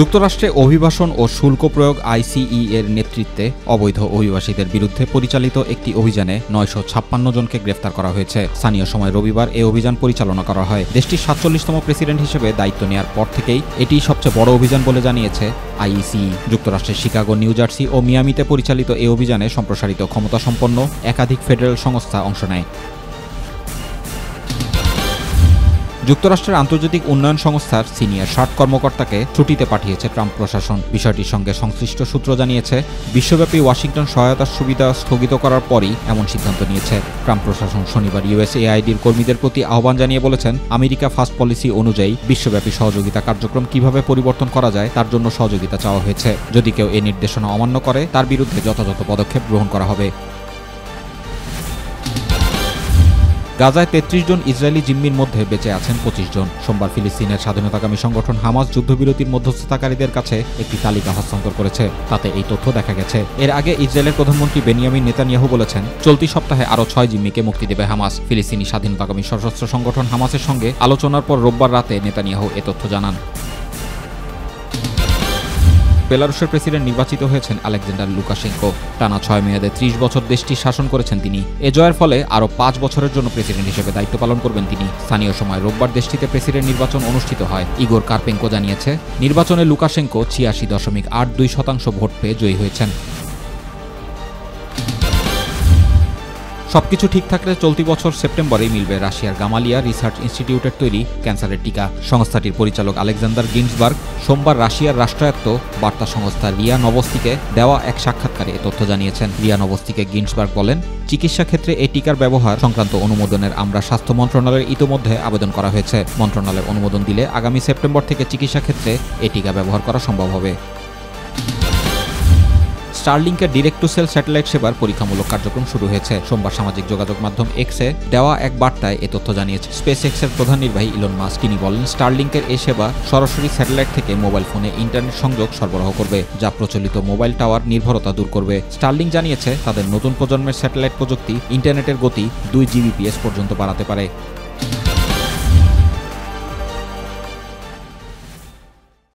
যুক্তরাষ্ট্রে অভিবাসন ও শুল্ক প্রয়োগ আইসিই এর নেতৃত্বে অবৈধ অভিবাসীদের বিরুদ্ধে পরিচালিত একটি অভিযানে 956 জনকে গ্রেফতার করা হয়েছে। স্থানীয় সময় রবিবার এই অভিযান পরিচালনা করা হয়। দেশটির 47তম প্রেসিডেন্ট হিসেবে দায়িত্ব নেওয়ার পর থেকেই এটি সবচেয়ে বড় অভিযান বলে জানিয়েছে আইসিই। যুক্তরাষ্ট্রের শিকাগো, নিউ জার্সি ও মিয়ামিতে পরিচালিত এই অভিযানে সম্প্রসারিত ক্ষমতাসম্পন্ন একাধিক ফেডারেল সংস্থা অংশ নেয়। যুক্তরাষ্ট্রের আন্তর্জাতিক উন্নয়ন সংস্থার সিনিয়র 60 কর্মকর্তাকে ছুটিতে পাঠিয়েছে ট্রাম্প প্রশাসন। বিষয়টির সঙ্গে সংশ্লিষ্ট সূত্র জানিয়েছে, বিশ্বব্যাপী ওয়াশিংটন সহায়তার সুবিধা স্থগিত করার পরই এমন সিদ্ধান্ত নিয়েছে। ট্রাম্প প্রশাসন শনিবার ইউএসএআইডির কর্মীদের প্রতি আহ্বান জানিয়ে বলেছেন, আমেরিকা ফার্স্ট পলিসি অনুযায়ী বিশ্বব্যাপী সহযোগিতা কার্যক্রম কিভাবে পরিবর্তন করা যায় তার জন্য সহযোগিতা চাওয়া হয়েছে। যদি কেউ এই নির্দেশনা অমান্য করে তার বিরুদ্ধে যথাযথ পদক্ষেপ গ্রহণ করা হবে। গাজায় 33 জন ইসরায়েলি জিম্মির মধ্যে বেঁচে আছেন 25 জন। সোমবার ফিলিস্তিনের স্বাধীনতাকামী সংগঠন হামাস যুদ্ধবিরতির মধ্যস্থতাকারীদের কাছে একটি তালিকা হস্তান্তর করেছে। তাতে এই তথ্য দেখা গেছে। এর আগে ইসরায়েলের প্রধানমন্ত্রী বেনিয়ামিন নেতানিয়াহু বলেছেন, চলতি সপ্তাহে আরও 6 জিম্মিকে মুক্তি দেবে হামাস। ফিলিস্তিনি স্বাধীনতাকামী সশস্ত্র সংগঠন হামাসের সঙ্গে আলোচনার পর রোববার রাতে নেতানিয়াহু এ তথ্য জানান। বেলারুশের প্রেসিডেন্ট নির্বাচিত হয়েছেন আলেকজান্ডার লুকাশেঙ্কো। টানা 6 মেয়াদে 30 বছর দেশটি শাসন করেছেন তিনি। এ জয়ের ফলে আরও 5 বছরের জন্য প্রেসিডেন্ট হিসেবে দায়িত্ব পালন করবেন তিনি। স্থানীয় সময় রোববার দেশটিতে প্রেসিডেন্ট নির্বাচন অনুষ্ঠিত হয়। ইগোর কারপেঙ্কো জানিয়েছে, নির্বাচনে লুকাশেঙ্কো 86.82% ভোট পেয়ে জয়ী হয়েছেন। সবকিছু ঠিক থাকলে চলতি বছর সেপ্টেম্বরেই মিলবে রাশিয়ার গামালিয়া রিসার্চ ইনস্টিটিউটের তৈরি ক্যান্সারের টিকা। সংস্থাটির পরিচালক আলেকজান্ডার গিন্সবার্গ সোমবার রাশিয়ার রাষ্ট্রায়ত্ত বার্তা সংস্থা রিয়া নভস্তিকে দেওয়া এক সাক্ষাৎকারে এ তথ্য জানিয়েছেন। রিয়া নভস্তিকে গিন্সবার্গ বলেন, চিকিৎসা ক্ষেত্রে এই টিকার ব্যবহার সংক্রান্ত অনুমোদনের আমরা স্বাস্থ্য মন্ত্রণালয়ের ইতোমধ্যে আবেদন করা হয়েছে। মন্ত্রণালয়ের অনুমোদন দিলে আগামী সেপ্টেম্বর থেকে চিকিৎসা ক্ষেত্রে এই টিকা ব্যবহার করা সম্ভব হবে। স্টারলিংকের ডিরেক্ট টু সেল স্যাটেলাইট সেবার পরীক্ষামূলক কার্যক্রম শুরু হয়েছে। সোমবার সামাজিক যোগাযোগ মাধ্যম এক্সে দেওয়া এক বার্তায় এ তথ্য জানিয়েছে স্পেস এক্সের প্রধান নির্বাহী ইলন মাস্ক। তিনি বলেন, স্টারলিংকের এই সেবা সরাসরি স্যাটেলাইট থেকে মোবাইল ফোনে ইন্টারনেট সংযোগ সরবরাহ করবে, যা প্রচলিত মোবাইল টাওয়ার নির্ভরতা দূর করবে। স্টারলিংক জানিয়েছে, তাদের নতুন প্রজন্মের স্যাটেলাইট প্রযুক্তি ইন্টারনেটের গতি 2 Gbps পর্যন্ত বাড়াতে পারে।